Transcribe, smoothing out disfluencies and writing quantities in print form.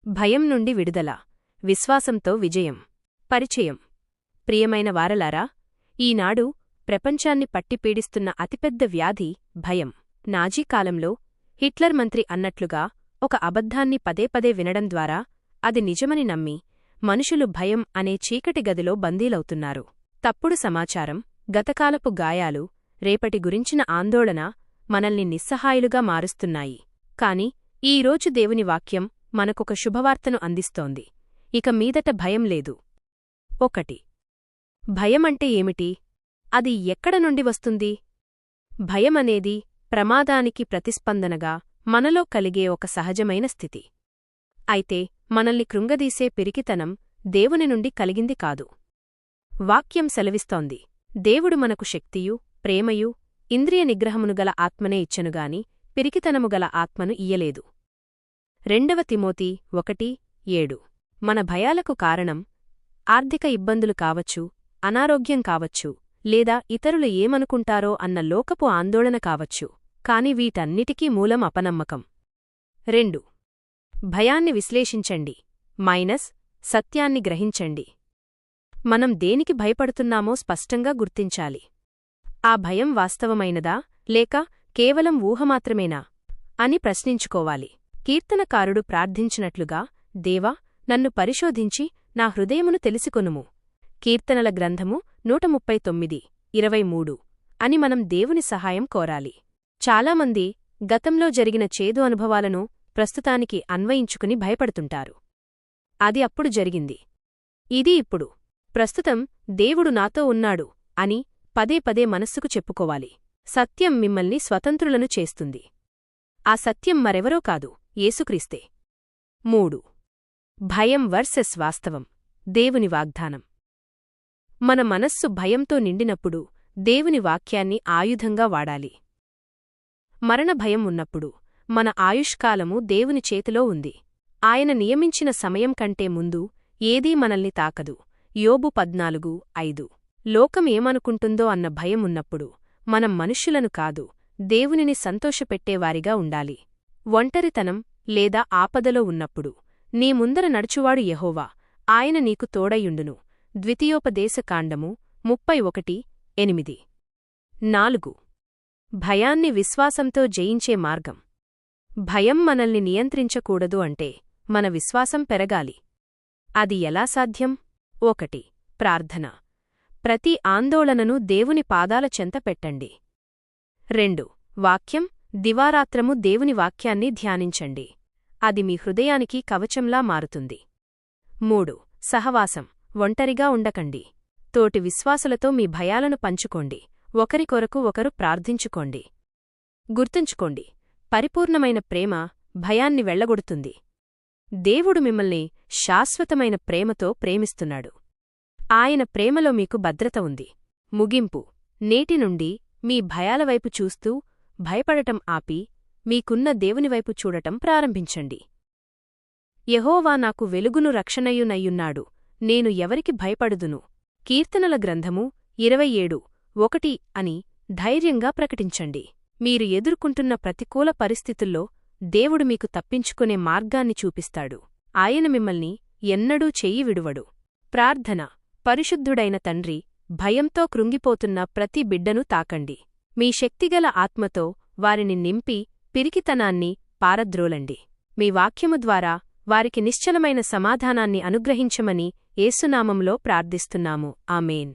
భయం నుండి విడుదల, విశ్వాసంతో విజయం. పరిచయం. ప్రియమైన వారలారా, ఈనాడు ప్రపంచాన్ని పట్టిపీడిస్తున్న అతిపెద్ద వ్యాధి భయం. నాజీ కాలంలో హిట్లర్ మంత్రి అన్నట్లుగా ఒక అబద్ధాన్ని పదేపదే వినడం ద్వారా అది నిజమని నమ్మి మనుషులు భయం అనే చీకటి గదిలో బందీలవుతున్నారు. తప్పుడు సమాచారం, గతకాలపు గాయాలు, రేపటి గురించిన ఆందోళన మనల్ని నిస్సహాయులుగా మారుస్తున్నాయి. కాని ఈరోజు దేవుని వాక్యం మనకొక శుభవార్తను అందిస్తోంది. ఇక మీదట భయం లేదు. 1. భయమంటే ఏమిటి? అది ఎక్కడ నుండి వస్తుంది? భయమనేది ప్రమాదానికి ప్రతిస్పందనగా మనలో కలిగే ఒక సహజమైన స్థితి. అయితే మనల్ని కృంగదీసే పిరికితనం దేవుని నుండి కలిగింది కాదు. వాక్యం సెలవిస్తోంది, దేవుడు మనకు శక్తియు, ప్రేమయు, ఇంద్రియ నిగ్రహమునుగల ఆత్మనే ఇచ్చెనుగాని పిరికితనముగల ఆత్మను ఇయ్యలేదు. 2 తిమోతి 1:7. మన భయాలకు కారణం ఆర్థిక ఇబ్బందులు కావచ్చు, అనారోగ్యం కావచ్చు, లేదా ఇతరులు ఏమనుకుంటారో అన్న లోకపు ఆందోళన కావచ్చు. కాని వీటన్నిటికీ మూలం అపనమ్మకం. 2. భయాన్ని విశ్లేషించండి సత్యాన్ని గ్రహించండి. మనం దేనికి భయపడుతున్నామో స్పష్టంగా గుర్తించాలి. ఆ భయం వాస్తవమైనదా లేక కేవలం ఊహమాత్రమేనా అని ప్రశ్నించుకోవాలి. కీర్తనకారుడు ప్రార్థించినట్లుగా, దేవా, నన్ను పరిశోధించి నా హృదయమును తెలిసికొనుము. కీర్తనల గ్రంథము 139:23 అని మనం దేవుని సహాయం కోరాలి. చాలామంది గతంలో జరిగిన చేదు అనుభవాలను ప్రస్తుతానికి అన్వయించుకుని భయపడుతుంటారు. అది అప్పుడు జరిగింది. ఇది ఇప్పుడు. ప్రస్తుతం దేవుడు నాతో ఉన్నాడు అని పదే మనస్సుకు చెప్పుకోవాలి. సత్యం మిమ్మల్ని స్వతంత్రులను చేస్తుంది. ఆ సత్యం మరెవరో కాదు, యేసుక్రీస్తే. 3. భయం వర్సెస్ వాస్తవం, దేవుని వాగ్దానం. మన మనస్సు భయంతో నిండినప్పుడు దేవుని వాక్యాన్ని ఆయుధంగా వాడాలి. మరణ భయం ఉన్నప్పుడు మన ఆయుష్కాలము దేవుని చేతిలో ఉంది. ఆయన నియమించిన సమయం కంటే ముందు ఏదీ మనల్ని తాకదు. యోబు 14:5. లోకం ఏమనుకుంటుందో అన్న భయం ఉన్నప్పుడు మనం మనుష్యులను కాదు, దేవునిని సంతోషపెట్టేవారిగా ఉండాలి. ఒంటరితనం లేదా ఆపదలో ఉన్నప్పుడు నీ ముందర నడుచువాడు యెహోవా, ఆయన నీకు తోడయుండును. ద్వితీయోపదేశకాండము 31:8. 4. భయాన్ని విశ్వాసంతో జయించే మార్గం. భయం మనల్ని నియంత్రించకూడదు అంటే మన విశ్వాసం పెరగాలి. అది ఎలా సాధ్యం? 1. ప్రార్థన. ప్రతి ఆందోళనను దేవుని పాదాల చెంత పెట్టండి. 2. వాక్యం. దివారాత్రము దేవుని వాక్యాన్ని ధ్యానించండి. అది మీ హృదయానికి కవచంలా మారుతుంది. 3. సహవాసం. ఒంటరిగా ఉండకండి. తోటి విశ్వాసులతో మీ భయాలను పంచుకోండి. ఒకరికొరకు ఒకరు ప్రార్థించుకోండి. గుర్తుంచుకోండి, పరిపూర్ణమైన ప్రేమ భయాన్ని వెళ్లగొడుతుంది. దేవుడు మిమ్మల్ని శాశ్వతమైన ప్రేమతో ప్రేమిస్తున్నాడు. ఆయన ప్రేమలో మీకు భద్రత ఉంది. ముగింపు. నేటి నుండి మీ భయాలవైపు చూస్తూ భయపడటం ఆపి మీకున్న దేవునివైపు చూడటం ప్రారంభించండి. యెహోవా నాకు వెలుగును రక్షణయునయ్యున్నాడు, నేను ఎవరికి భయపడుదును. కీర్తనల గ్రంథము 27:1 అని ధైర్యంగా ప్రకటించండి. మీరు ఎదుర్కొంటున్న ప్రతికూల పరిస్థితుల్లో దేవుడు మీకు తప్పించుకునే మార్గాన్ని చూపిస్తాడు. ఆయన మిమ్మల్ని ఎన్నడూ చెయ్యి విడువడు. ప్రార్థన. పరిశుద్ధుడైన తండ్రి, భయంతో కృంగిపోతున్న ప్రతి బిడ్డను తాకండి. మీ శక్తిగల ఆత్మతో వారిని నింపి పిరికితనాన్ని పారద్రోలండి. మీ వాక్యము ద్వారా వారికి నిశ్చలమైన సమాధానాన్ని అనుగ్రహించమని యేసునామంలో ప్రార్థిస్తున్నాము. ఆమేన్.